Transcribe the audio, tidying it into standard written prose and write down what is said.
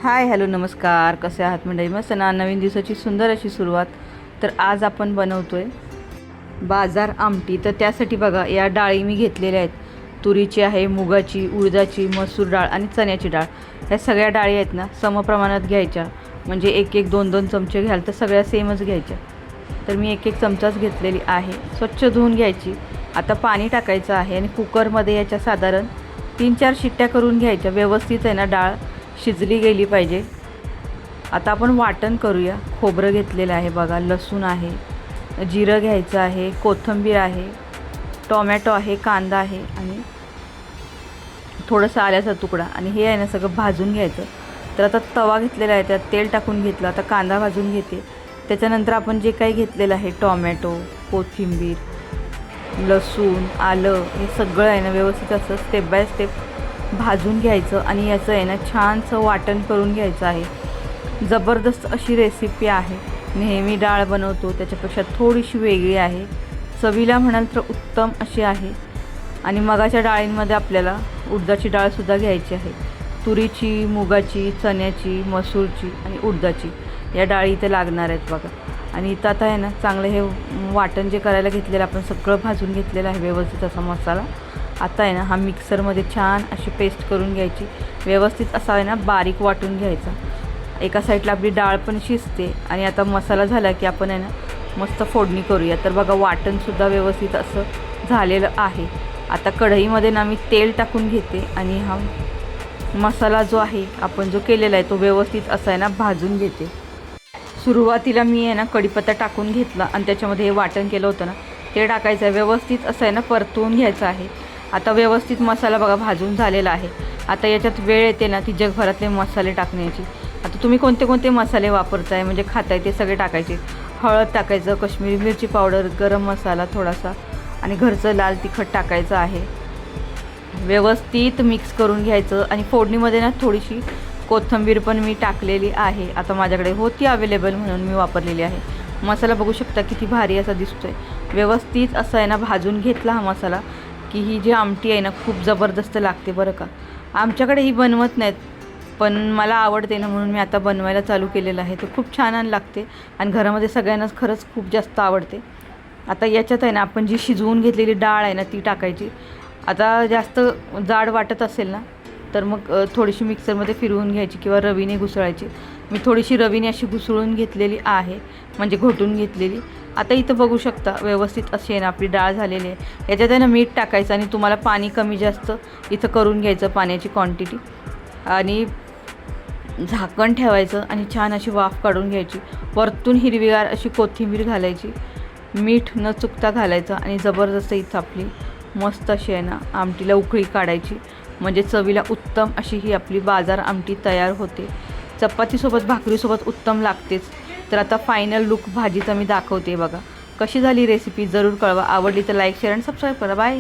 Hi hello नमस्कार, कसे आहात मंडळी? मस्त ना. नवीन दिवसाची सुंदर अशी सुरुवात. तर आज आपण बनवतोय बाजार आमटी. तर त्यासाठी बघा, या डाळी मी घेतलेल्या आहेत. तुरीची आहे, मुगाची, उडदाची, मसूर डाळ आणि चण्याची डाळ. ह्या सगळ्या डाळी आहेत ना, समप्रमाणात घ्यायच्या. म्हणजे एक एक दोन दोन चमचे घ्याल तर सगळ्या सेमच घ्यायच्या. तर मी एक एक चमचाच घेतलेली आहे. स्वच्छ धुवून घ्यायची. आता पाणी टाकायचं आहे आणि कुकरमध्ये याच्या साधारण 3-4 शिट्ट्या करून घ्यायच्या. व्यवस्थित आहे ना डाळ शिजली गेली पाहिजे. आता आपण वाटण करूया. खोबरं घेतलेलं आहे बघा, लसूण आहे, जिरं घ्यायचं आहे, कोथिंबीर आहे, टोमॅटो आहे, कांदा आहे आणि थोडंसं आल्याचा तुकडा. आणि हे आहे ना सगळं भाजून घ्यायचं. तर आता तवा घेतलेला आहे, त्यात तेल टाकून घेतलं. आता कांदा भाजून घेते. त्याच्यानंतर आपण जे काही घेतलेलं आहे, टोमॅटो, कोथिंबीर, लसूण, आलं, हे सगळं आहे ना व्यवस्थित असं स्टेप बाय स्टेप भाजून घ्यायचं. आणि याचं आहे ना छानसं वाटण करून घ्यायचं आहे. जबरदस्त अशी रेसिपी आहे. नेहमी डाळ बनवतो त्याच्यापेक्षा थोडीशी वेगळी आहे. चवीला म्हणाल तर उत्तम अशी आहे. आणि मगाच्या डाळींमध्ये आपल्याला उडदाची डाळसुद्धा घ्यायची आहे. तुरीची, मुगाची, चण्याची, मसूरची आणि उडदाची या डाळी इथे लागणार आहेत बघा. आणि इथं आता आहे ना चांगलं हे वाटण जे करायला घेतलेलं आपण सगळं भाजून घेतलेलं आहे व्यवस्थित असा मसाला. आता आहे ना हा मिक्सरमध्ये छान अशी पेस्ट करून घ्यायची. व्यवस्थित असा आहे ना बारीक वाटून घ्यायचा. एका साईडला आपली डाळ पण शिजते. आणि आता मसाला झाला की आपण आहे ना मस्त फोडणी करूया. तर बघा वाटणसुद्धा व्यवस्थित असं झालेलं आहे. आता कढईमध्ये ना मी तेल टाकून घेते आणि हा मसाला जो आहे आपण जो केलेला आहे तो व्यवस्थित असा आहे ना भाजून घेते. सुरुवातीला मी आहे ना कढीपत्ता टाकून घेतला आणि त्याच्यामध्ये हे वाटण केलं होतं ना ते टाकायचं आहे. व्यवस्थित असं आहे ना परतवून घ्यायचं आहे. आता व्यवस्थित मसाला बघा भाजून झालेला आहे. आता याच्यात वेळ येते ना ती जगभरातले मसाले टाकण्याची. आता तुम्ही कोणते कोणते मसाले वापरताय म्हणजे खाताय ते सगळे टाकायचे. हळद टाकायचं, काश्मीरी मिरची पावडर, गरम मसाला थोडासा आणि घरचं लाल तिखट टाकायचं आहे. व्यवस्थित मिक्स करून घ्यायचं. आणि फोडणीमध्ये ना थोडीशी कोथिंबीर पण मी टाकलेली आहे. आता माझ्याकडे होती अवेलेबल म्हणून मी वापरलेली आहे. मसाला बघू शकता किती भारी असा दिसतोय. व्यवस्थित असं आहे ना भाजून घेतला हा मसाला की ही जी आमटी आहे ना खूप जबरदस्त लागते बरं का. आमच्याकडे ही बनवत नाहीत पण मला आवडते ना म्हणून मी आता बनवायला चालू केलेलं आहे. तर खूप छान लागते आणि घरामध्ये सगळ्यांनाच खरंच खूप जास्त आवडते. आता याच्यात आहे ना आपण जी शिजवून घेतलेली डाळ आहे ना ती टाकायची. आता जास्त जाड वाटत असेल ना तर मग थोडीशी मिक्सरमध्ये फिरवून घ्यायची किंवा रवीने घुसळायची. मी थोडीशी रवीने अशी घुसळून घेतलेली आहे म्हणजे घोटून घेतलेली. आता इथं बघू शकता व्यवस्थित अशी आहे ना आपली डाळ झालेली आहे. याच्यात आहे ना मीठ टाकायचं आणि तुम्हाला पाणी कमी जास्त इथं करून घ्यायचं पाण्याची क्वांटिटी. आणि झाकण ठेवायचं आणि छान अशी वाफ काढून घ्यायची. वरतून हिरवीगार अशी कोथिंबीर घालायची. मीठ न चुकता घालायचं आणि जबरदस्त इथं आपली मस्त अशी आहे ना आमटीला उकळी काढायची. म्हणजे चवीला उत्तम अशी ही आपली बाजार आमटी तयार होते. चपातीसोबत भाकरीसोबत उत्तम लागतेच. तर आता फायनल लुक भाजीचा मी दाखवते बघा. कशी झाली रेसिपी जरूर कळवा. आवडली तर लाईक, शेअर आणि सबस्क्राईब करा. बाय.